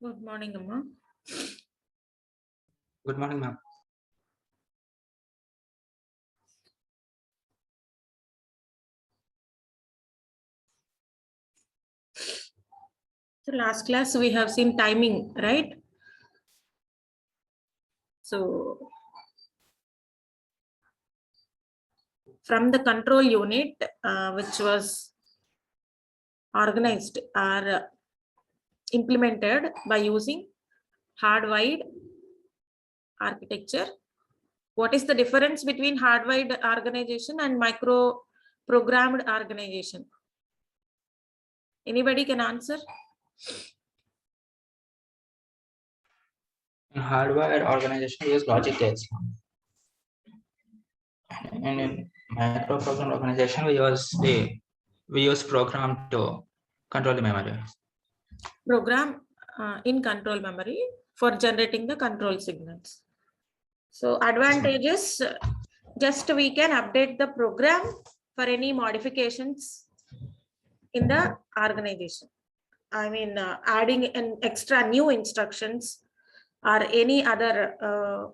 Good morning, Amma. Good morning, ma'am. So last class we have seen timing, right? So from the control unit, which was organized or implemented by using hardwired architecture. What is the difference between hardwired organization and micro programmed organization? Anybody can answer? In hardware organization, we use logic gates. And in microprogram organization, we use program to control the memory. Program in control memory for generating the control signals. So advantages, just we can update the program for any modifications in the organization. I mean, adding an extra new instructions or any other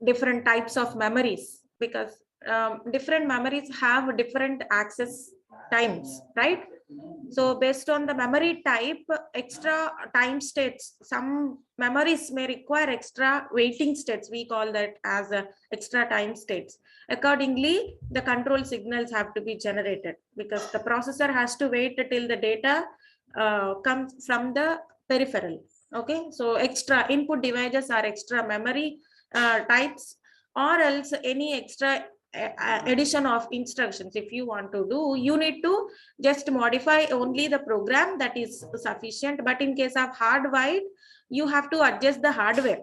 different types of memories, because different memories have different access times, right? So based on the memory type, extra time states, some memories may require extra waiting states. We call that as a extra time states. Accordingly, the control signals have to be generated because the processor has to wait till the data comes from the peripheral. Okay, so extra input devices are extra memory types, or else any extra addition of instructions. If you want to do, you need to just modify only the program, that is sufficient. But in case of hardwired, you have to adjust the hardware.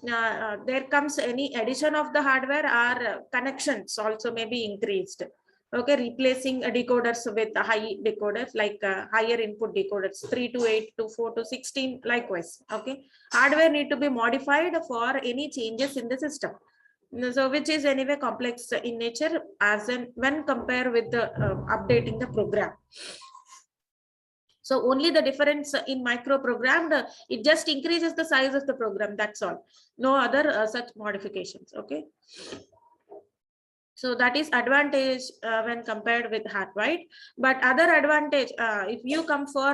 There comes any addition of the hardware, or connections also may be increased. Okay, replacing decoders with high decoders, like higher input decoders, 3 to 8 to 4 to 16, likewise. Okay, hardware need to be modified for any changes in the system, so which is anyway complex in nature as in when compared with the updating the program. So only the difference in micro programmed, it just increases the size of the program, that's all. No other such modifications. Okay, so that is advantage when compared with hardwired. But other advantage, if you come for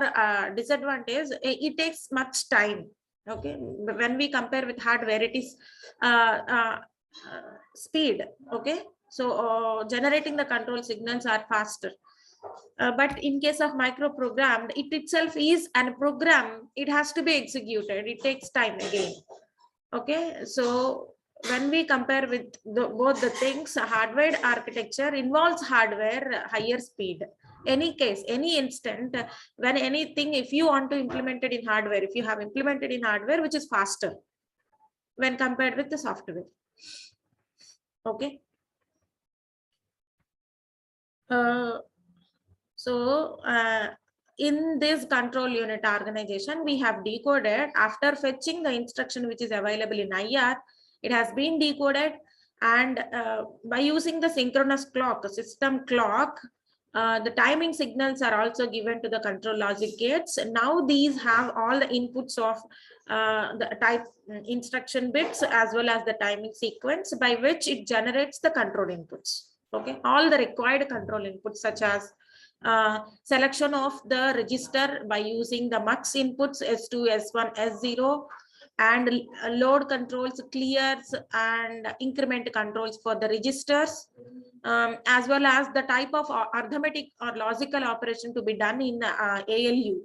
disadvantage, it takes much time. Okay, when we compare with hardware, it is speed. Okay, so generating the control signals are faster. But in case of micro programmed, it itself is an program, it has to be executed, it takes time again. Okay, so when we compare with both the things, hardware architecture involves hardware higher speed. Any case, any instant, when anything, if you want to implement it in hardware, if you have implemented in hardware, which is faster when compared with the software. Okay. In this control unit organization, we have decoded after fetching the instruction which is available in IR, it has been decoded, and by using the synchronous clock, system clock, the timing signals are also given to the control logic gates. Now these have all the inputs of the type instruction bits as well as the timing sequence by which it generates the control inputs. Okay, all the required control inputs such as selection of the register by using the mux inputs S2, S1, S0, and load controls, clears, and increment controls for the registers, as well as the type of arithmetic or logical operation to be done in ALU.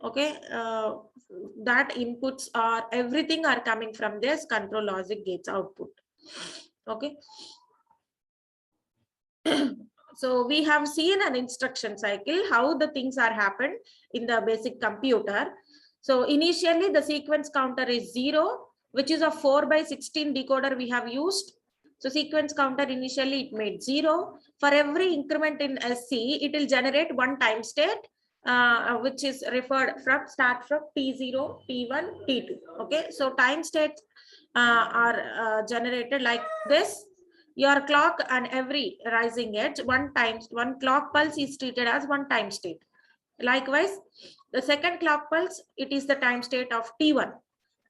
Okay, that inputs are everything are coming from this control logic gates output. Okay. So we have seen an instruction cycle, how the things are happened in the basic computer. So initially the sequence counter is 0, which is a 4/16 decoder we have used. So sequence counter initially it made 0. For every increment in SC, it will generate one time state, which is referred from start from T0, T1, T2. Okay, so time states are generated like this. Your clock and every rising edge, one clock pulse is treated as one time state. Likewise, the second clock pulse, it is the time state of T1.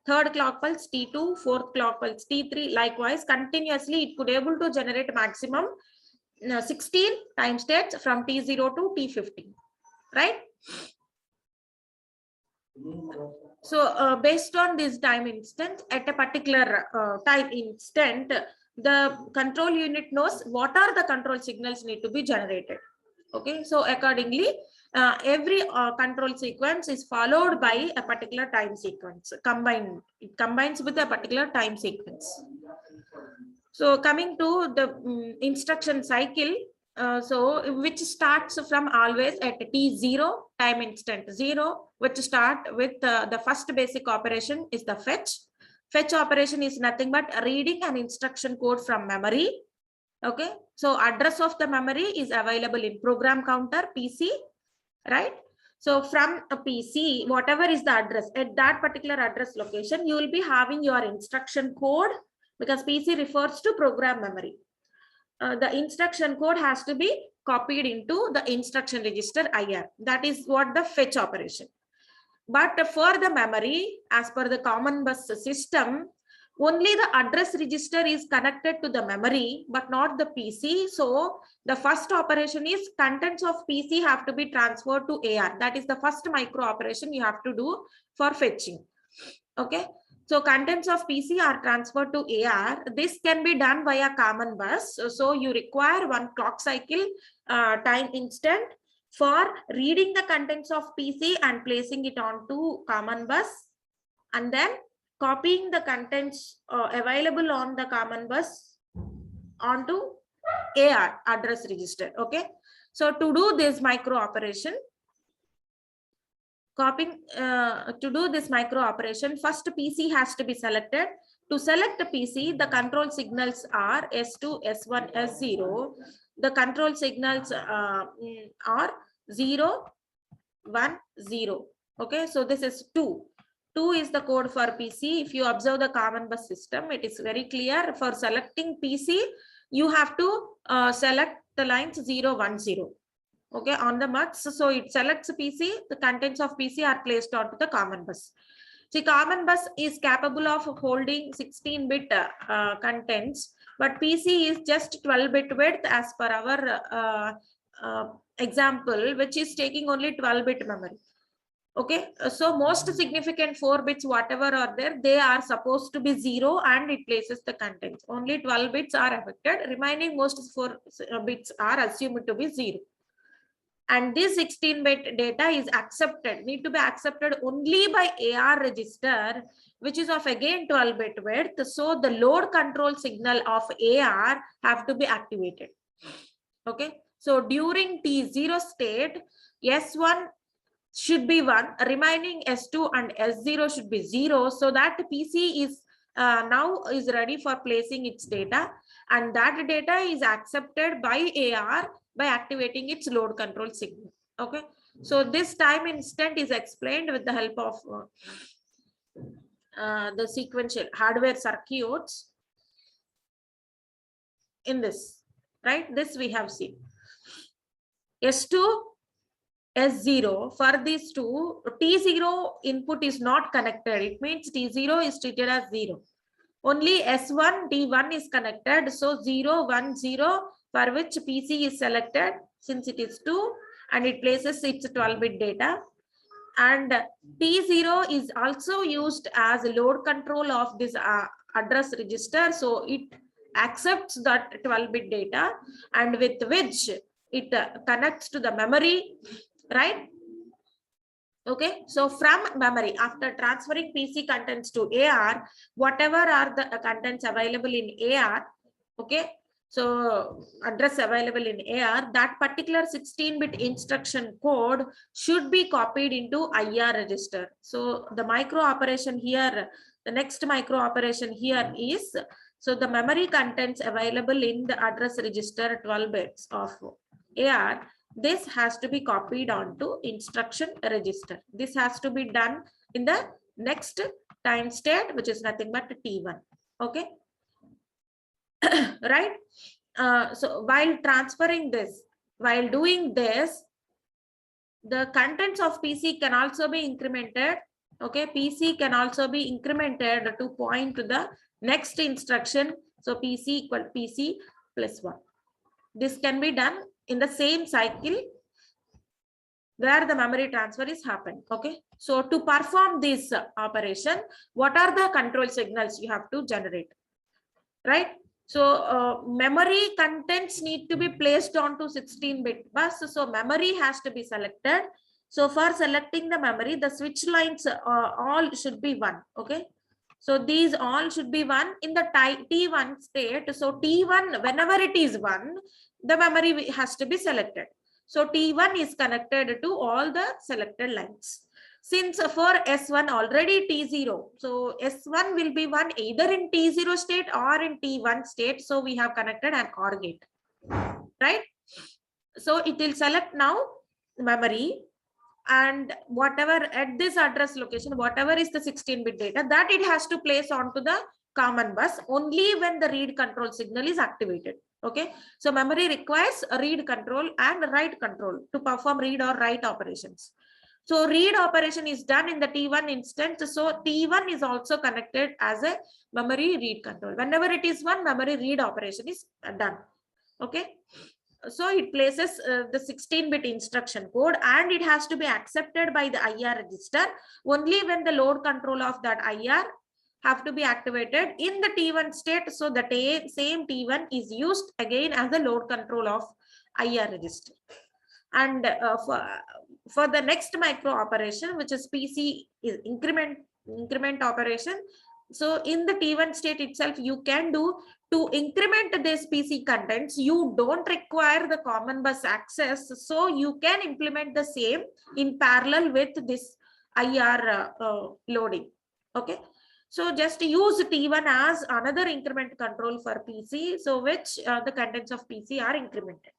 Third clock pulse T2, fourth clock pulse T3. Likewise, continuously it could able to generate maximum 16 time states from T0 to T15, right? So based on this time instant, at a particular time instant, the control unit knows what are the control signals need to be generated. Okay, so accordingly, every control sequence is followed by a particular time sequence. It combines with a particular time sequence. So coming to the instruction cycle, so which starts from always at T0 time instant 0, which start with the first basic operation is the fetch. Fetch operation is nothing but reading an instruction code from memory. Okay, so address of the memory is available in program counter PC, right? So from a PC, whatever is the address, at that particular address location, you will be having your instruction code, because PC refers to program memory. The instruction code has to be copied into the instruction register IR. That is what the fetch operation. But for the memory, as per the common bus system, only the address register is connected to the memory, but not the PC. So the first operation is contents of PC have to be transferred to AR. That is the first micro operation you have to do for fetching. Okay. So contents of PC are transferred to AR. This can be done via common bus. So you require one clock cycle time instant for reading the contents of PC and placing it onto common bus, and then copying the contents available on the common bus onto AR address register. Okay. So to do this micro operation, to do this micro operation, first PC has to be selected. To select the PC, the control signals are S2, S1, S0. The control signals are 0, 1, 0. Okay, so this is 2. 2 is the code for PC. If you observe the common bus system, it is very clear. For selecting PC, you have to select the lines 0, 1, 0. Okay, on the mux. So it selects PC, the contents of PC are placed onto the common bus. See, common bus is capable of holding 16-bit contents, but PC is just 12-bit width as per our example, which is taking only 12-bit memory. Okay, so most significant 4 bits, whatever are there, they are supposed to be 0 and it places the contents. Only 12 bits are affected. Remaining most 4 bits are assumed to be 0. And this 16-bit data is accepted, need to be accepted only by AR register, which is of again 12-bit width. So the load control signal of AR have to be activated. Okay, so during T0 state, S1 should be 1, remaining S2 and S0 should be 0, so that PC is now is ready for placing its data, and that data is accepted by AR by activating its load control signal. Okay, so this time instant is explained with the help of the sequential hardware circuits in this, right? This we have seen. S2, S0, for these two, T0 input is not connected. It means T0 is treated as 0. Only S1, D1 is connected. So 0, 1, 0, for which PC is selected since it is 2 and it places its 12-bit data. And T0 is also used as load control of this address register. So it accepts that 12-bit data, and with which it connects to the memory, right? Okay, so from memory, after transferring PC contents to AR, whatever are the contents available in AR, okay, so address available in AR, that particular 16-bit instruction code should be copied into IR register. So the micro operation here, the next micro operation here is, so the memory contents available in the address register 12 bits of AR, this has to be copied onto instruction register. This has to be done in the next time state, which is nothing but T1. Okay. Right. So while transferring this, while doing this, the contents of PC can also be incremented. Okay, PC can also be incremented to point to the next instruction. So PC equal PC plus 1. This can be done in the same cycle where the memory transfer is happened. Okay, so to perform this operation, what are the control signals you have to generate, right? So memory contents need to be placed onto 16-bit bus. So memory has to be selected. So for selecting the memory, the switch lines all should be 1. Okay, so these all should be 1 in the T1 state. So T1, whenever it is 1, the memory has to be selected. So T1 is connected to all the selected lines. Since for S1 already T0, so S1 will be 1 either in T0 state or in T1 state. So we have connected an OR gate, right? So it will select now memory, and whatever at this address location, whatever is the 16-bit data, that it has to place onto the common bus only when the read control signal is activated. Okay, so memory requires a read control and write control to perform read or write operations. So read operation is done in the T1 instance. So T1 is also connected as a memory read control. Whenever it is 1, memory read operation is done. Okay, so it places the 16-bit instruction code, and it has to be accepted by the IR register only when the load control of that IR have to be activated in the T1 state. So the same T1 is used again as a load control of IR register. And for the next micro operation, which is PC is increment operation. So in the T1 state itself, you can do to increment this PC contents. You don't require the common bus access, so you can implement the same in parallel with this IR loading. Okay, so just use T1 as another increment control for PC, so which the contents of PC are incremented.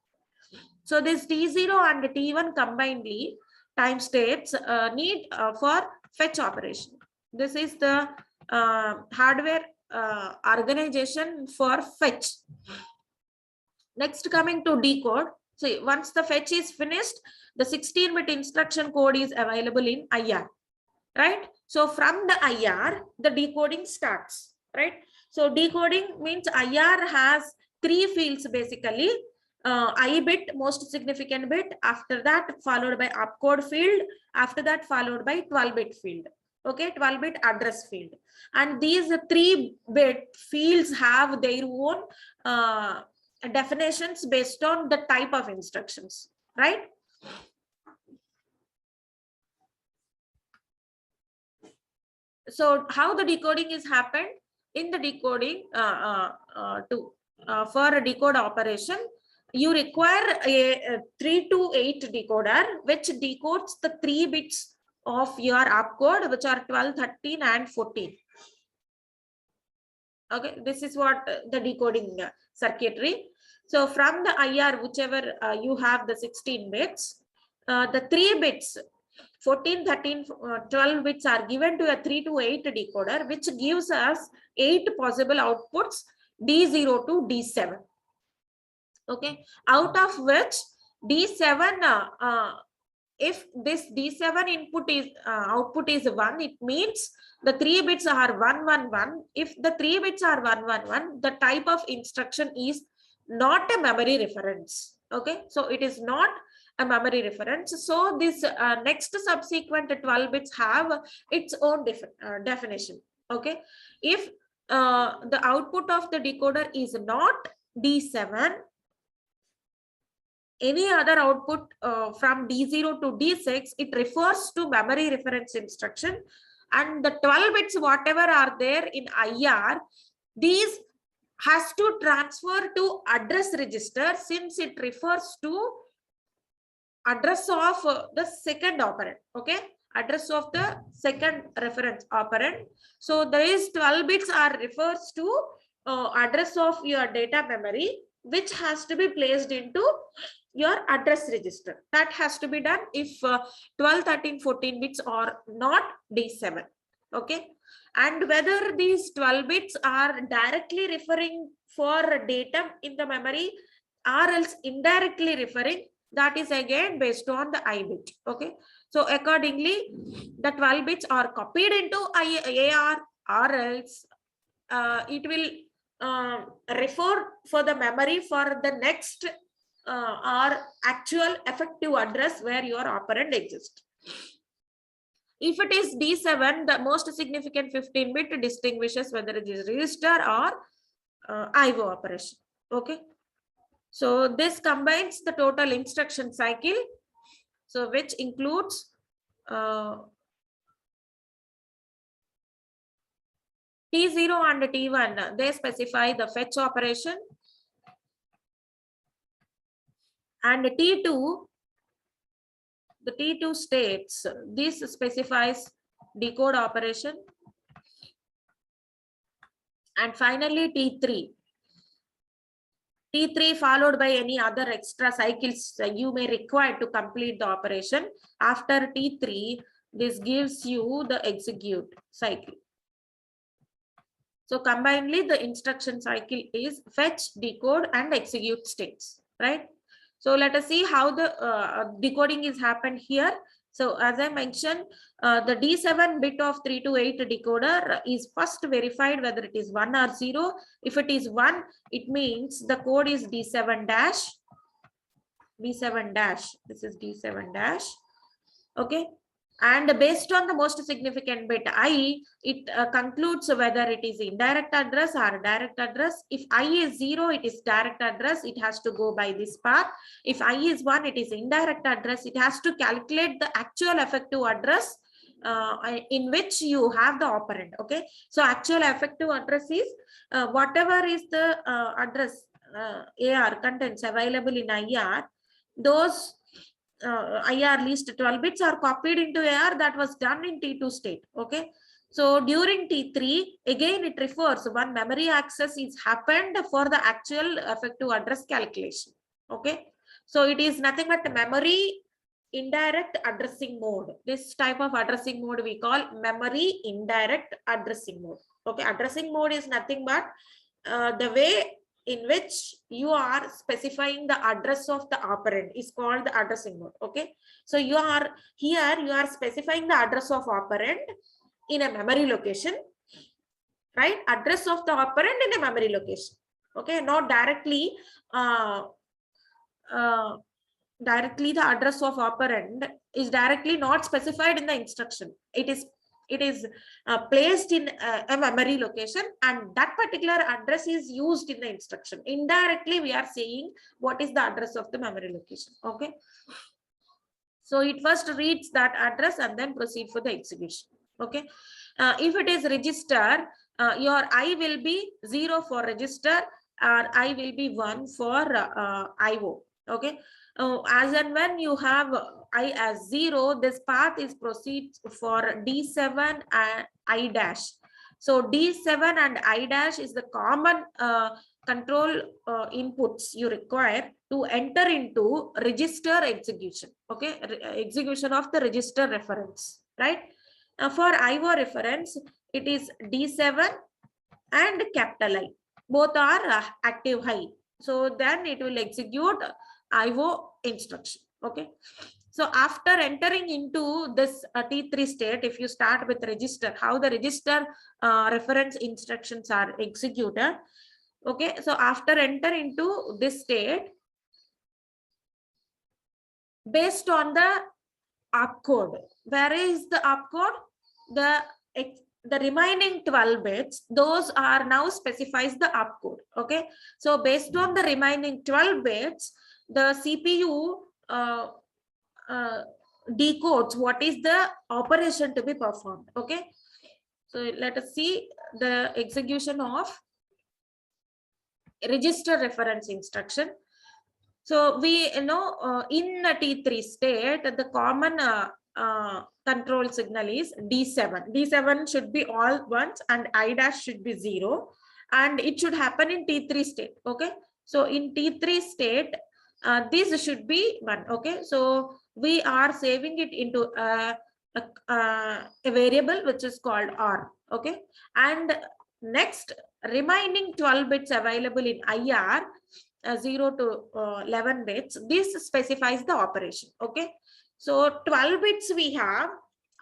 So this T0 and T1 combinedly time states need for fetch operation. This is the hardware organization for fetch. Next, coming to decode. See, once the fetch is finished, the 16-bit instruction code is available in IR, right? So from the IR, the decoding starts, right? So decoding means IR has 3 fields basically. I bit, most significant bit, after that followed by opcode field, after that followed by 12-bit field. Okay, 12-bit address field, and these 3-bit fields have their own definitions based on the type of instructions, right? So how the decoding is happened? In the decoding, for a decode operation, you require a 3 to 8 decoder, which decodes the 3 bits of your opcode, which are 12, 13, and 14. Okay, this is what the decoding circuitry. So from the IR, whichever you have the 16 bits, the 3 bits, 14, 13, 12 bits are given to a 3 to 8 decoder, which gives us 8 possible outputs, D0 to D7. Okay, out of which D7, if this D7 input is output is 1, it means the 3 bits are 1, 1, 1. If the 3 bits are 1, 1, 1, the type of instruction is not a memory reference. Okay, so it is not a memory reference. So this next subsequent 12 bits have its own definition. Okay, if the output of the decoder is not D7, any other output from D0 to D6, it refers to memory reference instruction, and the 12 bits whatever are there in IR, these has to transfer to address register, since it refers to address of the second operand. Okay, address of the second reference operand. So there is 12 bits are refers to address of your data memory, which has to be placed into your address register. That has to be done if 12, 13, 14 bits are not D7. Okay, and whether these 12 bits are directly referring for data in the memory or else indirectly referring, that is again based on the I bit. Okay, so accordingly, the 12 bits are copied into AR, or else it will refer for the memory for the next or actual effective address where your operand exists. If it is D7, the most significant 15-bit distinguishes whether it is register or IO operation. Okay, so this combines the total instruction cycle, so which includes T0 and T1. They specify the fetch operation, and T2, the T2 states, this specifies decode operation, and finally T3. T3 followed by any other extra cycles you may require to complete the operation. After T3, this gives you the execute cycle. So combinedly, the instruction cycle is fetch, decode, and execute states, right? So let us see how the decoding is happened here. So as I mentioned, the D7 bit of 3 to 8 decoder is first verified whether it is 1 or 0. If it is 1, it means the code is D7 dash. D7 dash. This is D7 dash. Okay. And based on the most significant bit I, it concludes whether it is indirect address or direct address. If I is 0, it is direct address. It has to go by this path. If I is 1, it is indirect address. It has to calculate the actual effective address in which you have the operand. Okay. So actual effective address is whatever is the address AR contents available in IR, those IR least 12 bits are copied into AR. That was done in T2 state. Okay. So during T3, again, it refers when memory access is happened for the actual effective address calculation. Okay. So it is nothing but memory indirect addressing mode. This type of addressing mode we call memory indirect addressing mode. Okay. Addressing mode is nothing but the way in which you are specifying the address of the operand is called the addressing mode. Okay, so you are here, you are specifying the address of operand in a memory location, right? Address of the operand in a memory location. Okay, not directly directly the address of operand is directly not specified in the instruction. It is placed in a memory location, and that particular address is used in the instruction. Indirectly, we are saying what is the address of the memory location. Okay, so it first reads that address and then proceed for the execution. Okay, if it is register, your I will be 0 for register, or I will be 1 for IO. Okay, as and when you have I as 0, this path is proceeds for D7 and I dash. So D7 and I dash is the common control inputs you require to enter into register execution. Okay, execution of the register reference, right? For IO reference, it is D7 and capital I. Both are active high. So then it will execute IO instruction. Okay. So after entering into this T3 state, if you start with register, how the register reference instructions are executed. Okay. So after enter into this state, based on the opcode, where is the opcode? The remaining 12 bits, those are now specifies the opcode. Okay. So based on the remaining 12 bits, the CPU decodes what is the operation to be performed. Okay, so let us see the execution of register reference instruction. So we know in a T3 state, the common control signal is D7. D7 should be all ones and I dash should be 0, and it should happen in T3 state. Okay, so in T3 state, this should be 1. Okay, so we are saving it into a variable which is called R. Okay, and Next, remaining 12 bits available in IR, 0 to 11 bits, this specifies the operation. Okay, so 12 bits we have.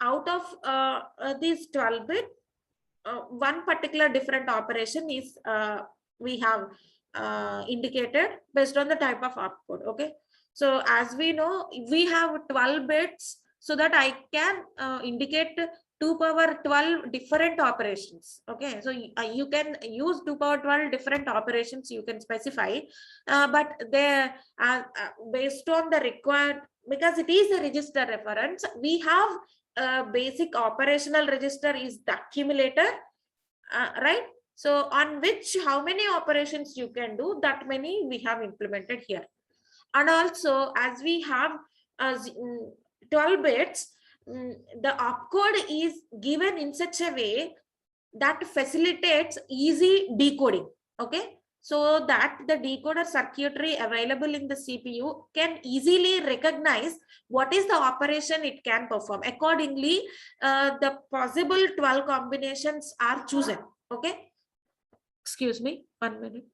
Out of these 12 bit, one particular different operation is we have indicated based on the type of opcode. Okay, so as we know, we have 12 bits, so that I can indicate 2 power 12 different operations. Okay, so you can use 2 power 12 different operations, you can specify, but they are based on the required, because it is a register reference, we have basic operational register is the accumulator, right? So on which how many operations you can do, that many we have implemented here. And also, as we have 12 bits, the opcode is given in such a way that facilitates easy decoding. Okay, so that the decoder circuitry available in the CPU can easily recognize what is the operation it can perform. Accordingly, the possible 12 combinations are chosen. Okay, excuse me, 1 minute.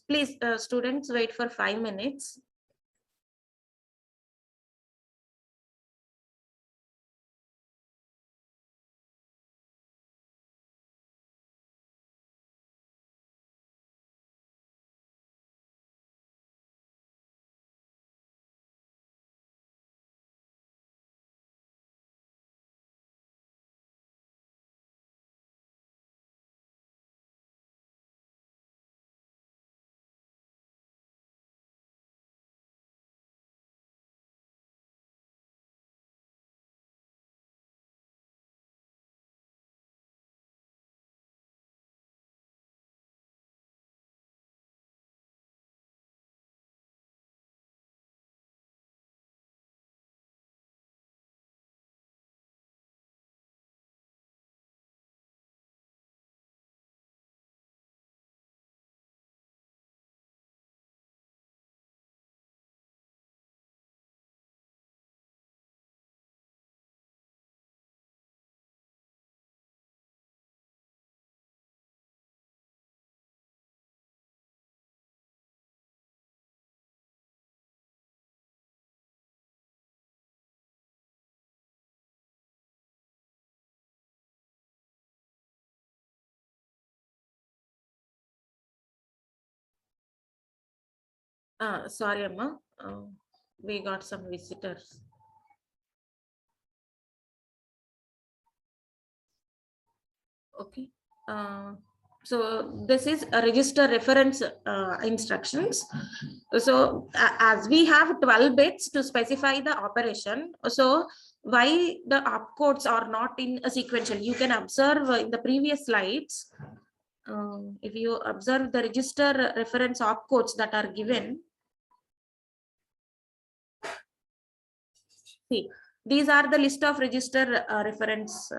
Please, students, wait for 5 minutes. Sorry, Amma. We got some visitors. Okay. So this is a register reference instructions. So as we have 12 bits to specify the operation, so why the opcodes are not in a sequential? You can observe in the previous slides. if you observe the register reference opcodes that are given, see, these are the list of register reference,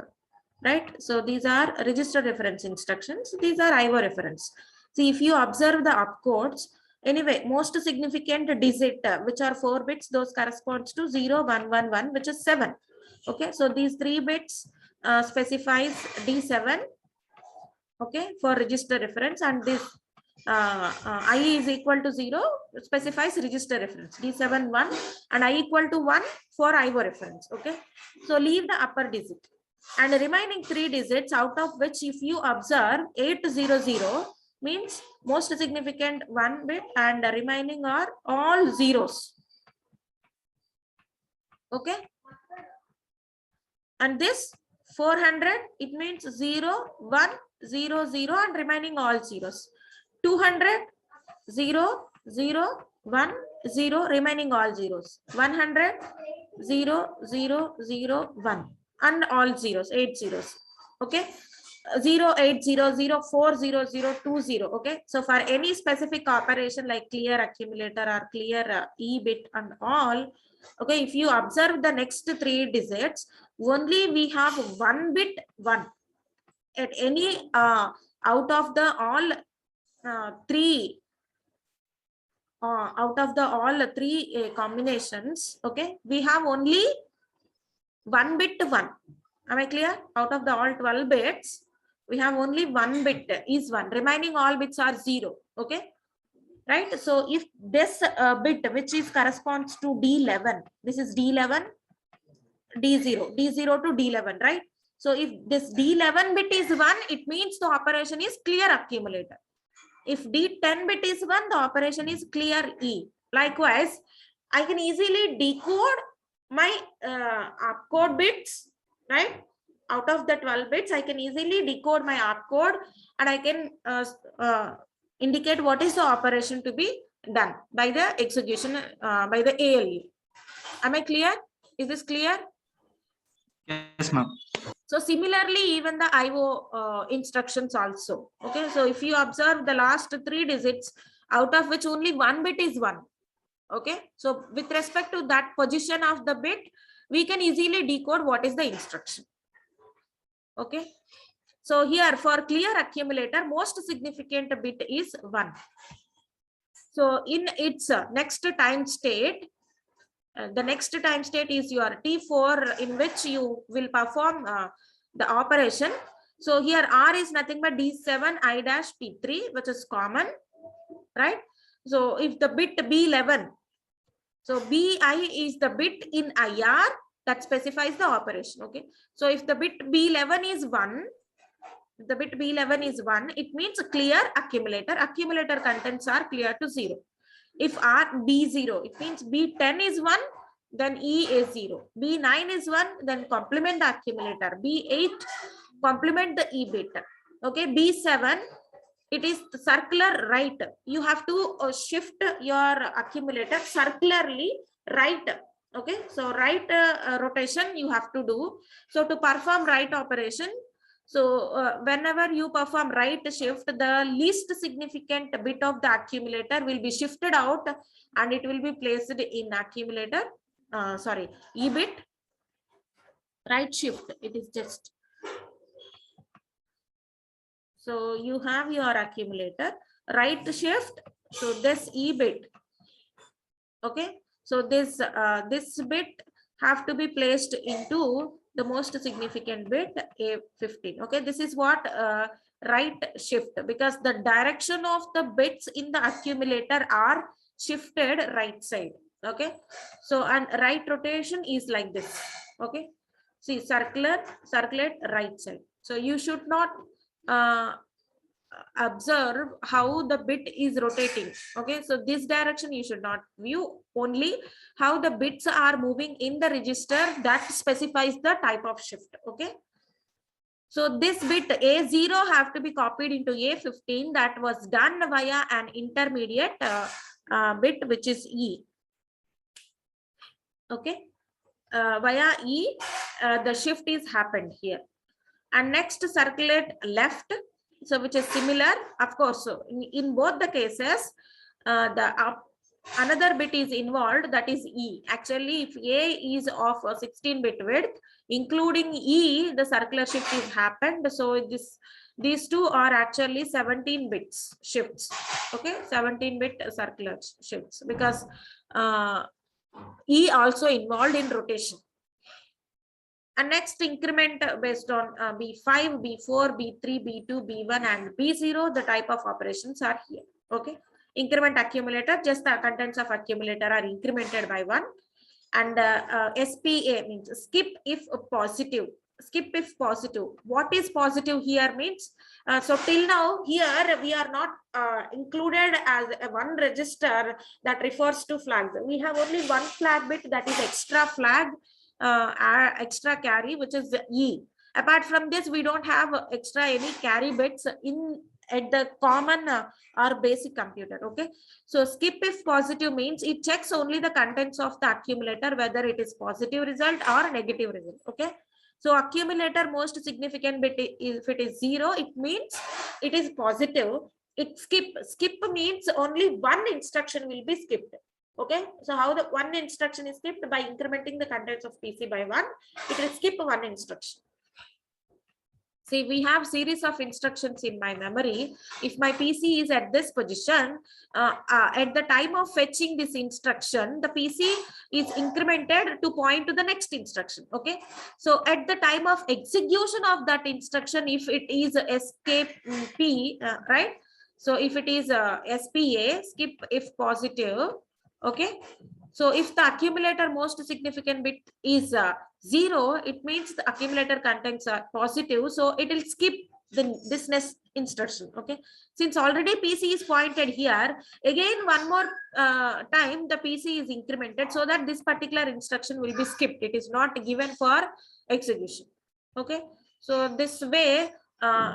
right? So these are register reference instructions. These are IO reference. See, if you observe the opcodes, anyway, most significant digit, which are 4 bits, those corresponds to 0, 1, 1, 1, which is 7. Okay, so these 3 bits specifies D7, okay, for register reference, and this I is equal to 0 specifies register reference, D7 1, and I equal to 1 for IO reference. Okay, so leave the upper digit and the remaining 3 digits, out of which if you observe 800 means most significant 1 bit and the remaining are all zeros. Okay, and this 400, it means 0, 1, 0, 0 and remaining all zeros. 200, 0, 0, 1, 0, remaining all zeros. 100, 0, 0, 0, 1 and all zeros, 8 zeros. Okay, 0, 8, 0, 0, 4, 0, 0, 2, 0. Okay, so for any specific operation like clear accumulator or clear E bit and all, okay, if you observe the next 3 digits, only we have 1 bit 1 at any out of the all 3 out of the all 3 combinations. Okay, we have only 1 bit 1. Am I clear? Out of the all 12 bits, we have only 1 bit is 1. Remaining all bits are 0. Okay, right? So if this bit which is corresponds to D11, this is D11, D0, D0 to D11, right? So if this D11 bit is 1, it means the operation is clear accumulator. If D10 bit is 1, the operation is clear E. Likewise, I can easily decode my opcode bits, right? Out of the 12 bits, I can easily decode my opcode and I can indicate what is the operation to be done by the execution, by the ALU. Am I clear? Is this clear? Yes, ma'am. So similarly, even the IO instructions also. Okay, so if you observe the last 3 digits, out of which only 1 bit is 1. Okay, so with respect to that position of the bit, we can easily decode what is the instruction. Okay, so here for clear accumulator, most significant bit is 1. So in its next time state, the next time state is your T4, in which you will perform the operation. So here R is nothing but D7 I dash P3, which is common, right? So if the bit B11, so BI is the bit in IR that specifies the operation. Okay, so if the bit B11 is 1, the bit B11 is 1, it means clear accumulator. Accumulator contents are clear to 0. If R B0, it means B10 is 1, then E is 0. B9 is 1, then complement the accumulator. B8, complement the E bit. Okay, B7, it is circular right. You have to shift your accumulator circularly right. Okay, so right rotation you have to do. So to perform right operation, so whenever you perform right shift, the least significant bit of the accumulator will be shifted out and it will be placed in accumulator, E bit. Right shift, it is just. So you have your accumulator, right shift, so this E bit. Okay, so this bit have to be placed into the most significant bit, A15. Okay, this is what right shift, because the direction of the bits in the accumulator are shifted right side. Okay, so and right rotation is like this. Okay, see, circulate right side. So you should not observe how the bit is rotating. Okay, so this direction you should not view, only how the bits are moving in the register that specifies the type of shift. Okay, so this bit A0 have to be copied into A15. That was done via an intermediate bit, which is E. Okay, via E, the shift is happened here. And next, circulate left. So which is similar, of course. So in both the cases, another bit is involved, that is E. Actually, if A is of a 16-bit width, including E, the circular shift is happened. So these two are actually 17 bits shifts. Okay, 17-bit circular shifts, because E also involved in rotation. And next increment based on B5, B4, B3, B2, B1 and B0, the type of operations are here. Okay. Increment accumulator, just the contents of accumulator are incremented by 1. And SPA means skip if positive. Skip if positive. What is positive here means, so till now here we are not included as one register that refers to flags. We have only one flag bit, that is extra flag, extra carry, which is E. Apart from this, we don't have extra any carry bits at the common or basic computer. Okay, so skip if positive means it checks only the contents of the accumulator, whether it is positive result or negative result. Okay, so accumulator most significant bit, if it is 0, it means it is positive. It skip means only one instruction will be skipped. Okay, so how the one instruction is skipped? By incrementing the contents of PC by 1, it will skip one instruction. See, we have series of instructions in my memory. If my PC is at this position, at the time of fetching this instruction, the PC is incremented to point to the next instruction. Okay, so at the time of execution of that instruction, if it is escape P, right? So if it is SPA, skip if positive. Okay, so if the accumulator most significant bit is 0, it means the accumulator contents are positive, so it will skip this next instruction. Okay, since already PC is pointed here, again one more time the PC is incremented, so that this particular instruction will be skipped. It is not given for execution. Okay, so this way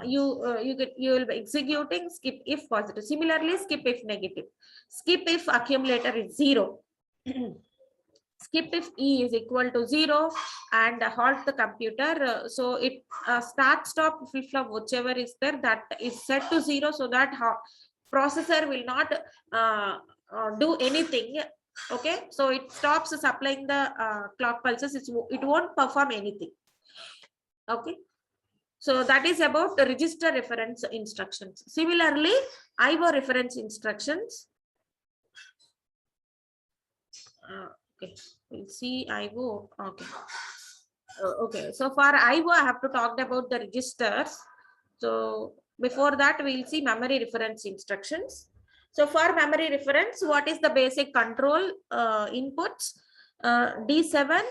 you will be executing skip if positive. Similarly, skip if negative. Skip if accumulator is 0. Skip if E is equal to 0 and halt the computer. So it start stop flip flop, whichever is there, that is set to 0, so that processor will not do anything. Okay, so it stops supplying the clock pulses. It won't perform anything. Okay, so that is about the register reference instructions. Similarly, IO reference instructions. Okay, we'll see IO. Okay. Okay, so for IO, I have to talk about the registers. So before that, we'll see memory reference instructions. So for memory reference, what is the basic control inputs? D7.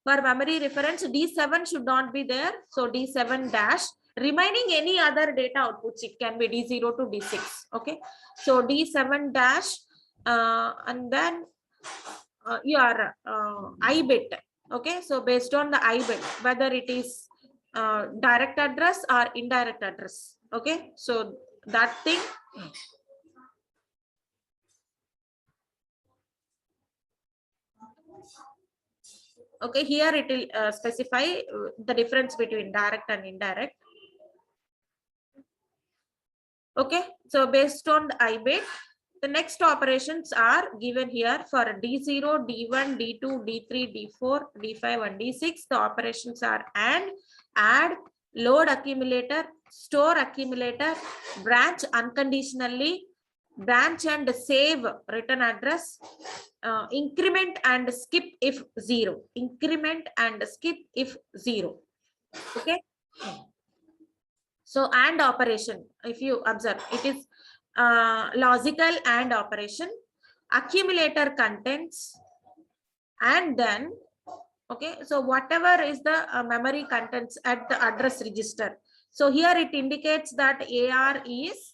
For memory reference, D7 should not be there. So D7 dash. Remaining any other data outputs, it can be D0 to D6. Okay, so D7 dash, and then your I bit. Okay, so based on the I bit, whether it is direct address or indirect address. Okay, so that thing. Okay, here it will specify the difference between direct and indirect. Okay, so based on the I bit, the next operations are given here for D0, D1, D2, D3, D4, D5, and D6. The operations are AND, add, load accumulator, store accumulator, branch unconditionally, branch and save return address, increment and skip if 0. Increment and skip if 0. Okay. So AND operation, if you observe, it is logical AND operation, accumulator contents, and then, okay, so whatever is the memory contents at the address register. So here it indicates that AR is,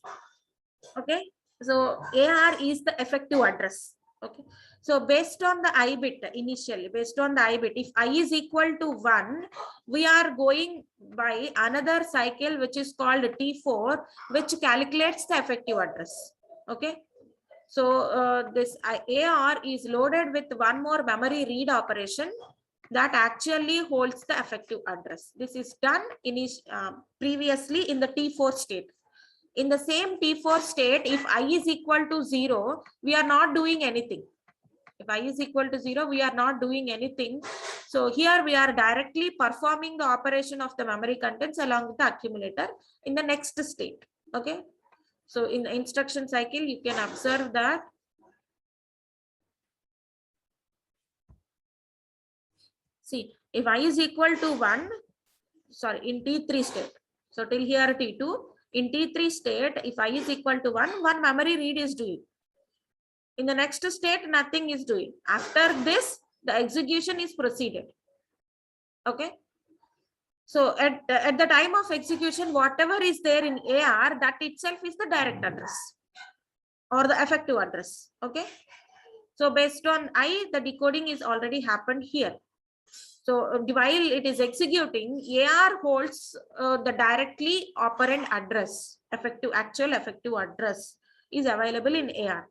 okay, so AR is the effective address. Okay, so based on the I bit initially, based on the I bit, if I is equal to 1, we are going by another cycle which is called T4, which calculates the effective address. Okay, so this AR is loaded with one more memory read operation, that actually holds the effective address. This is done previously in the T4 state. In the same T4 state, if I is equal to 0, we are not doing anything. If I is equal to 0, we are not doing anything. So here we are directly performing the operation of the memory contents along with the accumulator in the next state. Okay. So in the instruction cycle, you can observe that. See, if I is equal to 1, sorry, in T3 state. So till here T2, in T3 state, if I is equal to 1, one memory read is doing. In the next state, nothing is doing. After this, the execution is proceeded. Okay. So at the time of execution, whatever is there in AR, that itself is the direct address or the effective address. Okay. So based on I, the decoding is already happened here. So while it is executing, AR holds the directly operand address, actual effective address is available in AR.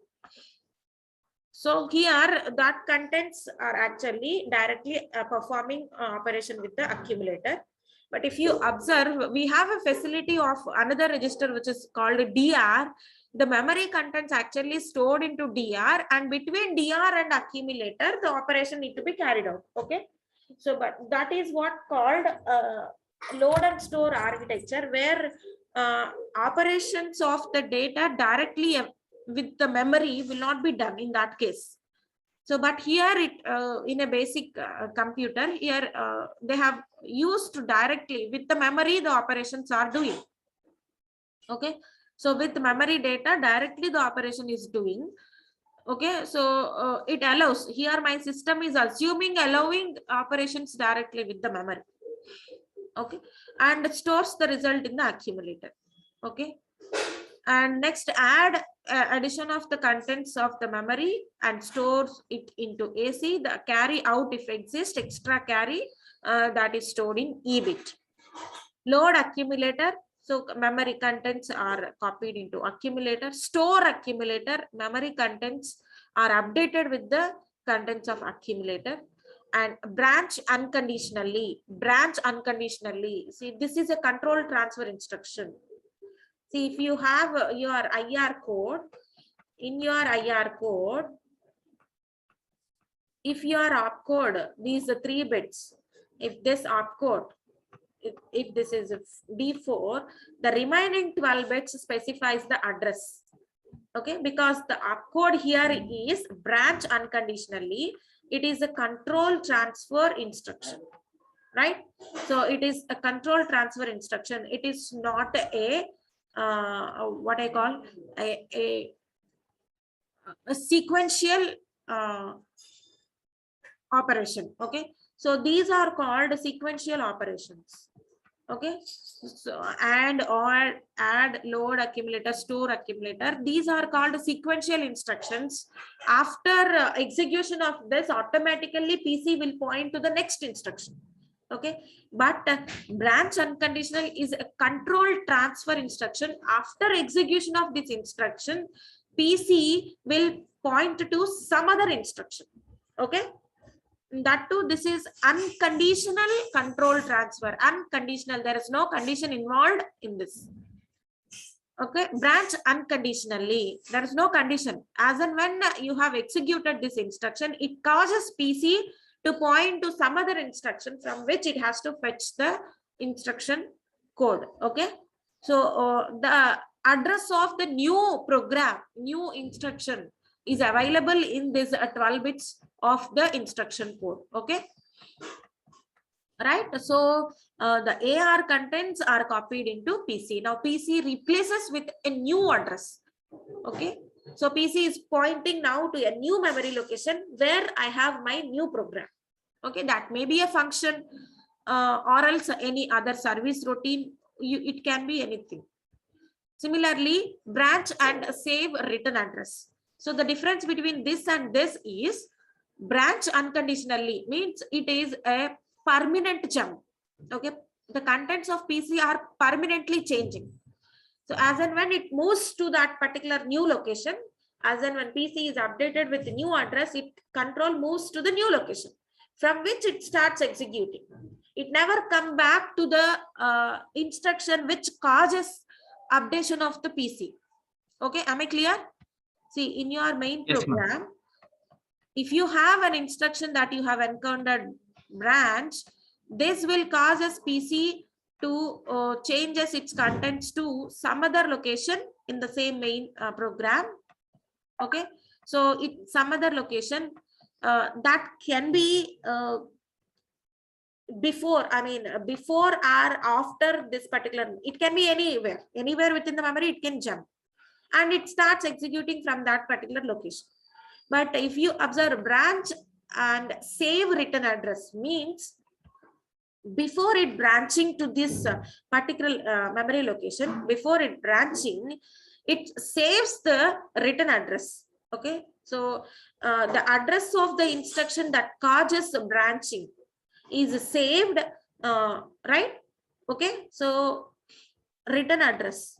So here that contents are actually directly performing operation with the accumulator. But if you observe, we have a facility of another register which is called DR. The memory contents actually stored into DR, and between DR and accumulator, the operation need to be carried out. Okay. So, but that is what called load and store architecture, where operations of the data directly with the memory will not be done in that case. So, but here it in a basic computer, here they have used directly with the memory, the operations are doing. Okay. So with memory data, directly the operation is doing. Okay, so it allows, here my system is assuming allowing operations directly with the memory. Okay, and stores the result in the accumulator. Okay, and next add addition of the contents of the memory and stores it into AC. The carry out, if exists, extra carry that is stored in E bit. Load accumulator. So memory contents are copied into accumulator. Store accumulator, memory contents are updated with the contents of accumulator. And branch unconditionally. Branch unconditionally. See, this is a control transfer instruction. See, if you have your IR code, in your IR code, if your opcode, these are 3 bits, if this opcode, if this is D4, the remaining 12 bits specifies the address. Okay, because the opcode here is branch unconditionally, it is a control transfer instruction, right? So it is a control transfer instruction. It is not a what I call a sequential operation. Okay, so these are called sequential operations. Okay, so add, load accumulator, store accumulator, these are called sequential instructions. After execution of this, automatically PC will point to the next instruction. Okay, but branch unconditional is a control transfer instruction. After execution of this instruction, PC will point to some other instruction. Okay, that too, this is unconditional control transfer. Unconditional, there is no condition involved in this. Okay, branch unconditionally, there is no condition. As and when you have executed this instruction, it causes PC to point to some other instruction from which it has to fetch the instruction code. Okay, so the address of the new program, new instruction is available in this 12 bits of the instruction code. Okay, right? So the AR contents are copied into PC. Now PC replaces with a new address. Okay, so PC is pointing now to a new memory location where I have my new program. Okay, that may be a function or else any other service routine. It can be anything. Similarly, branch and save return address. So the difference between this and this is branch unconditionally means it is a permanent jump. Okay, the contents of PC are permanently changing. So as and when it moves to that particular new location, as and when PC is updated with the new address, it control moves to the new location. from which it starts executing. It never come back to the instruction which causes updation of the PC. Okay, am I clear? See, in your main Yes, ma'am. program, if you have an instruction that you have encountered branch, this will cause a PC to changes its contents to some other location in the same main program. Okay, so it some other location that can be before or after this particular, it can be anywhere within the memory, it can jump and it starts executing from that particular location. But if you observe branch and save return address means before it branching to this particular memory location, before it branching, it saves the return address. Okay, so the address of the instruction that causes branching is saved, right? Okay, so return address.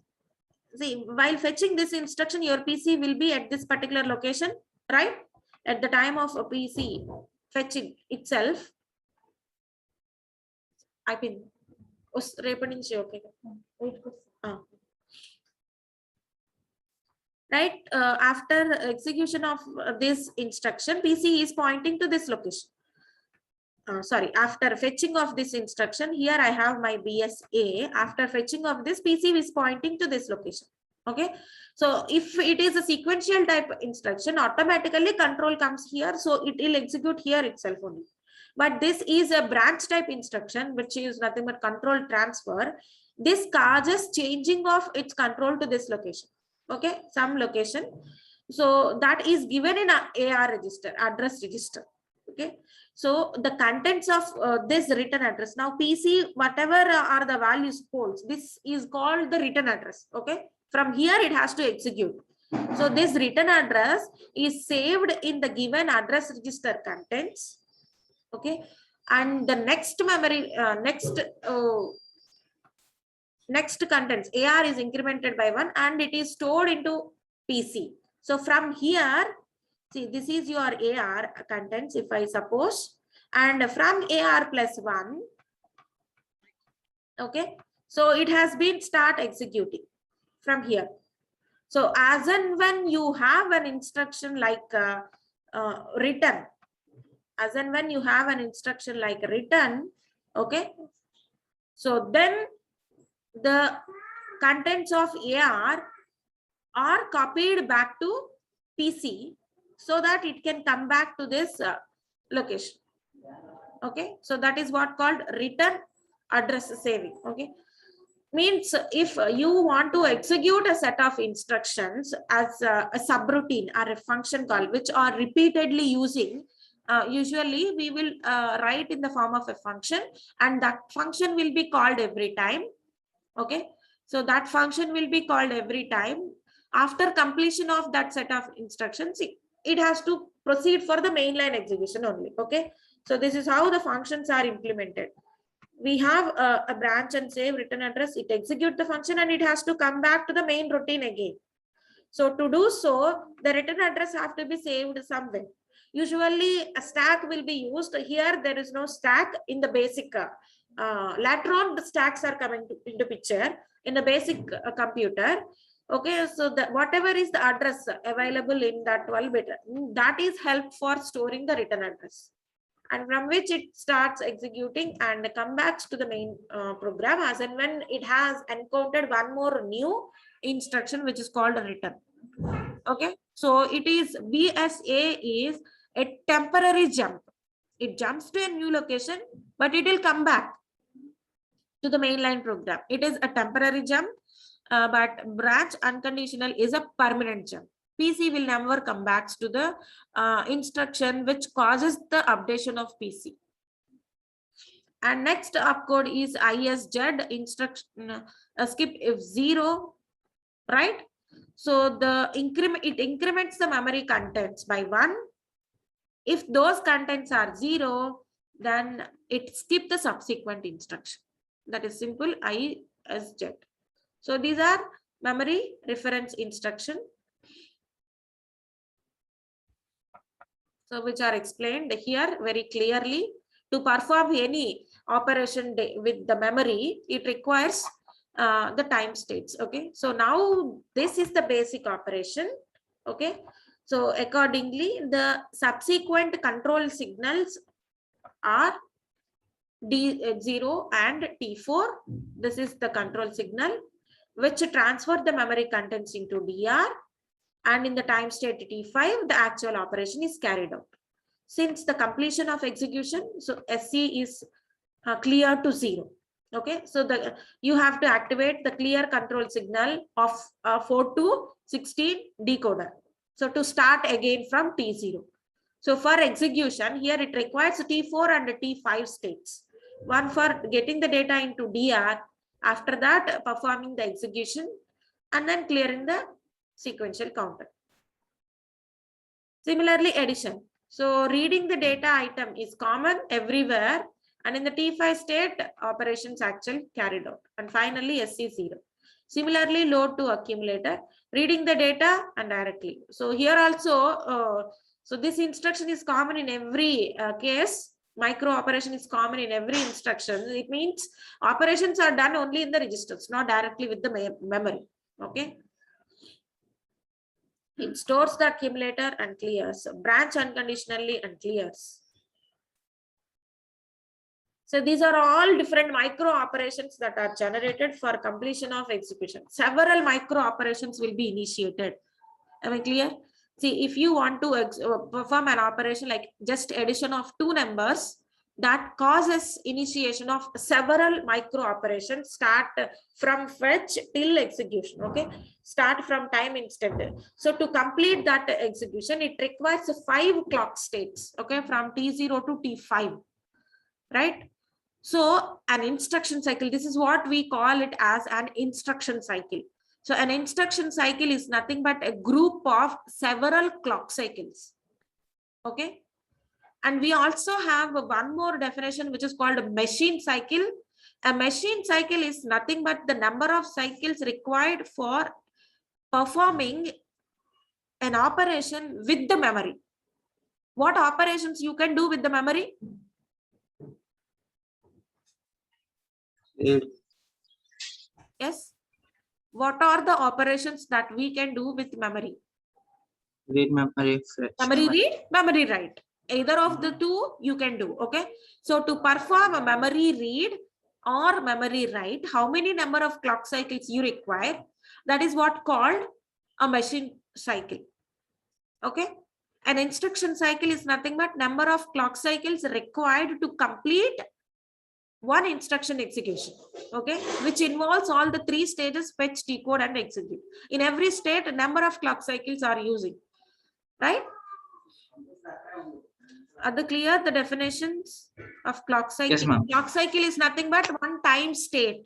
See, while fetching this instruction, your PC will be at this particular location, right? At the time of a PC fetching itself. I mean, okay. Right, after execution of this instruction, PC is pointing to this location. Sorry, after fetching of this instruction, here I have my BSA. After fetching of this, PC is pointing to this location. Okay, so if it is a sequential type instruction, automatically control comes here, so it will execute here itself only. But this is a branch type instruction, which is nothing but control transfer. This causes changing of its control to this location. Okay, some location. So that is given in a AR register, address register. Okay, so the contents of this return address, now PC, whatever are the values holds, this is called the return address. Okay, from here it has to execute. So this return address is saved in the given address register contents. Okay, and the next memory, next contents AR is incremented by 1 and it is stored into PC. So from here, see, this is your AR contents, if I suppose, and from AR plus 1, okay, so it has been start executing from here. So as and when you have an instruction like return, as and when you have an instruction like return, okay, so then the contents of AR are copied back to PC so that it can come back to this location. Okay, so that is what called return address saving. Okay, means if you want to execute a set of instructions as a subroutine or a function call which are repeatedly using, usually we will write in the form of a function, and that function will be called every time. Okay, so that function will be called every time. After completion of that set of instructions, it has to proceed for the mainline execution only. Okay, so this is how the functions are implemented. We have a branch and save return address, it executes the function and it has to come back to the main routine again. So to do so, the return address have to be saved somewhere. Usually a stack will be used. Here there is no stack in the basic. Later on, the stacks are coming into picture in the basic computer. Okay, so whatever is the address available in that 12-bit, that is help for storing the return address, and from which it starts executing and come back to the main program as and when it has encountered one more new instruction which is called a return. Okay, so it is BSA is a temporary jump. It jumps to a new location, but it will come back to the mainline program. It is a temporary jump, but branch unconditional is a permanent jump. PC will never come back to the instruction which causes the updation of PC. And next opcode is ISZ instruction skip if 0, right? So the it increments the memory contents by 1. If those contents are 0, then it skip the subsequent instruction. That is simple ISZ. So these are memory reference instruction. So which are explained here very clearly. To perform any operation with the memory, it requires the time states. Okay, so now this is the basic operation. Okay, so accordingly the subsequent control signals are D0 and T4. This is the control signal which transfer the memory contents into DR, and in the time state T5 the actual operation is carried out. Since the completion of execution, so SC is clear to 0. Okay, so you have to activate the clear control signal of 4 to 16 decoder. So to start again from T0. So for execution here it requires T4 and T5 states. One for getting the data into DR, after that performing the execution, and then clearing the sequential counter. Similarly, addition. So reading the data item is common everywhere, and in the T5 state operations actually carried out. And finally SC0. Similarly, load to accumulator, reading the data and directly. So here also, so this instruction is common in every case. Micro operation is common in every instruction. It means operations are done only in the registers, not directly with the memory. Okay. It stores the accumulator and clears, branch unconditionally and clears. So these are all different micro operations that are generated for completion of execution. Several micro operations will be initiated. Am I clear? See, if you want to perform an operation like just addition of two numbers, that causes initiation of several micro operations, start from fetch till execution. Okay, start from time instant. So to complete that execution, it requires 5 clock states. Okay, from T0 to T5, right? So an instruction cycle, this is what we call it as an instruction cycle. So an instruction cycle is nothing but a group of several clock cycles. Okay. And we also have one more definition which is called a machine cycle. A machine cycle is nothing but the number of cycles required for performing an operation with the memory. What operations you can do with the memory? Yes. What are the operations that we can do with memory? Read memory, fetch. Memory read, memory write. Either of the two you can do. Okay. So to perform a memory read or memory write, how many number of clock cycles you require? That is what called a machine cycle. Okay. An instruction cycle is nothing but number of clock cycles required to complete one instruction execution. Okay, which involves all the 3 stages: fetch, decode, and execute. In every state, a number of clock cycles are using, right? Are they clear, the definitions of clock cycle? Yes, ma'am. Clock cycle is nothing but one time state.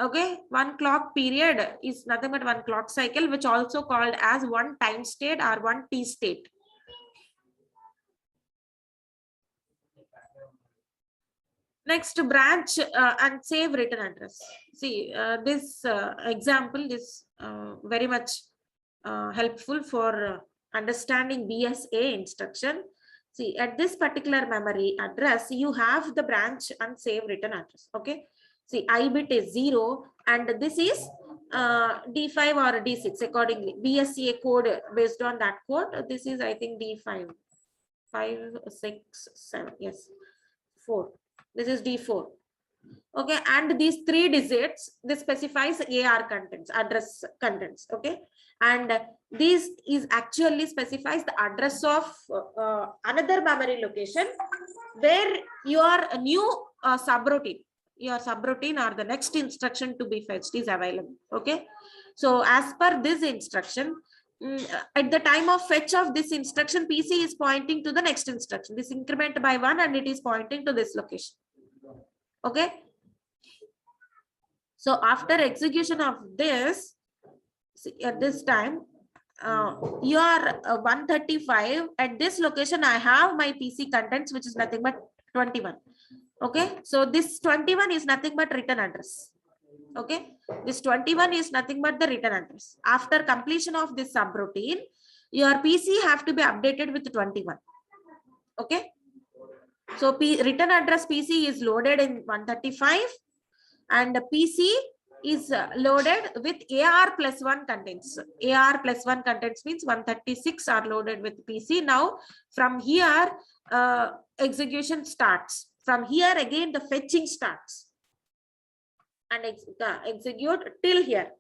Okay, one clock period is nothing but one clock cycle, which also called as one time state or one T state. Next, branch and save return address. See, this example is very much helpful for understanding BSA instruction. See, at this particular memory address, you have the branch and save return address. Okay. See, I bit is 0, and this is D5 or D6 accordingly. BSA code based on that code. This is, I think, D5. 5, 6, 7. Yes, 4. This is D4. Okay, and these 3 digits, this specifies AR contents, address contents. Okay, and this is actually specifies the address of another memory location where your new subroutine, your subroutine or the next instruction to be fetched is available. Okay, so as per this instruction, at the time of fetch of this instruction, PC is pointing to the next instruction. This increment by 1, and it is pointing to this location. Okay. So after execution of this, at this time, you are 135. At this location, I have my PC contents, which is nothing but 21. Okay. So this 21 is nothing but return address. Okay. This 21 is nothing but the return address. After completion of this subroutine, your PC have to be updated with 21. Okay. So return address PC is loaded in 135 and the PC is loaded with AR plus 1 contents. AR plus 1 contents means 136 are loaded with PC. Now from here execution starts. From here again the fetching starts and execute till here.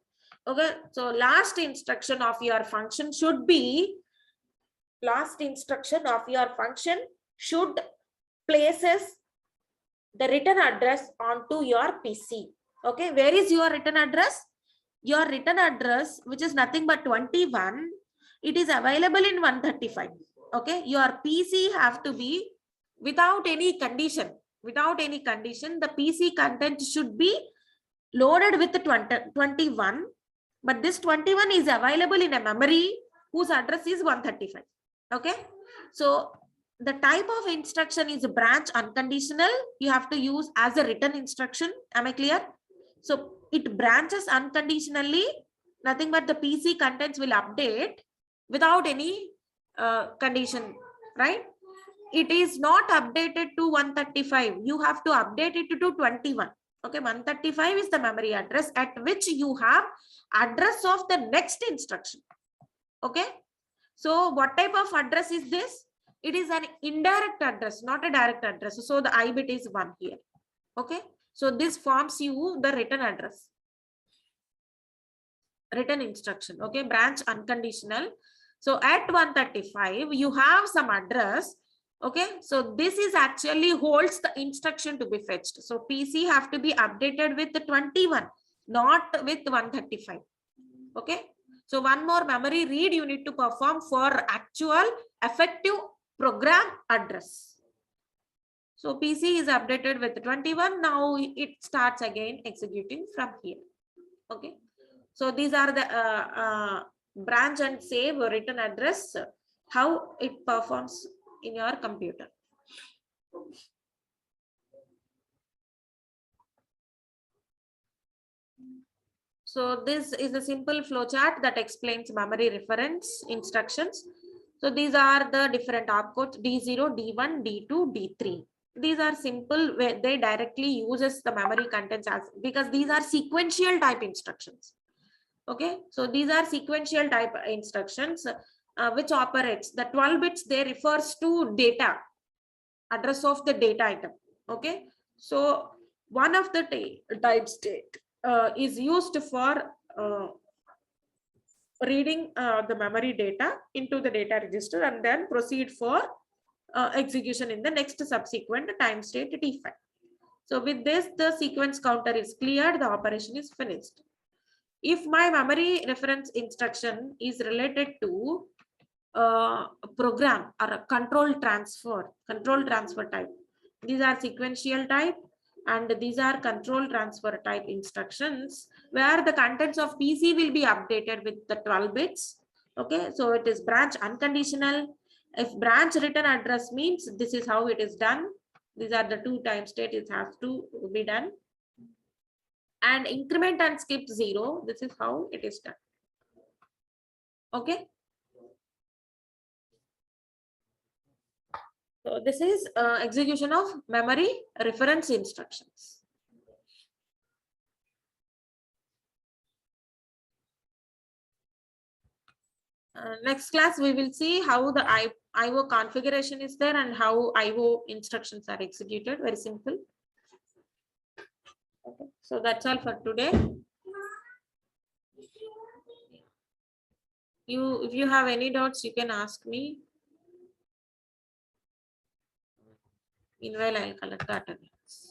Okay, so last instruction of your function should be places the return address onto your PC. Okay, where is your return address? Your return address, which is nothing but 21, it is available in 135. Okay, your PC have to be without any condition. Without any condition, the PC content should be loaded with the 21, but this 21 is available in a memory whose address is 135. Okay, so the type of instruction is a branch unconditional. You have to use as a return instruction. Am I clear? So it branches unconditionally, nothing but the PC contents will update without any condition, right? It is not updated to 135. You have to update it to 21. Okay, 135 is the memory address at which you have address of the next instruction. Okay, so what type of address is this? It is an indirect address, not a direct address. So the I bit is 1 here. Okay, so this forms you the return address, return instruction. Okay, branch unconditional. So at 135 you have some address. Okay, so this is actually holds the instruction to be fetched. So PC have to be updated with the 21, not with 135. Okay, so one more memory read you need to perform for actual effective program address. So PC is updated with 21. Now it starts again executing from here. Okay, so these are the branch and save return address, how it performs in your computer. So this is a simple flowchart that explains memory reference instructions. So these are the different opcodes D0, D1, D2, D3. These are simple where they directly uses the memory contents as because these are sequential type instructions. Okay, so these are sequential type instructions which operates the 12 bits. They refers to data, address of the data item. Okay, so one of the type state is used for reading the memory data into the data register and then proceed for execution in the next subsequent time state T5. So with this, the sequence counter is cleared, the operation is finished. If my memory reference instruction is related to a program or a control transfer type, these are sequential type and these are control transfer type instructions where the contents of PC will be updated with the 12 bits. Okay, so it is branch unconditional. If branch return address means this is how it is done. These are the two time state it has to be done. And increment and skip 0, this is how it is done. Okay. So this is execution of memory reference instructions. Next class, we will see how the IO configuration is there and how IO instructions are executed. Very simple. Okay. So that's all for today. If you have any doubts, you can ask me. Meanwhile, I'll collect the attendance.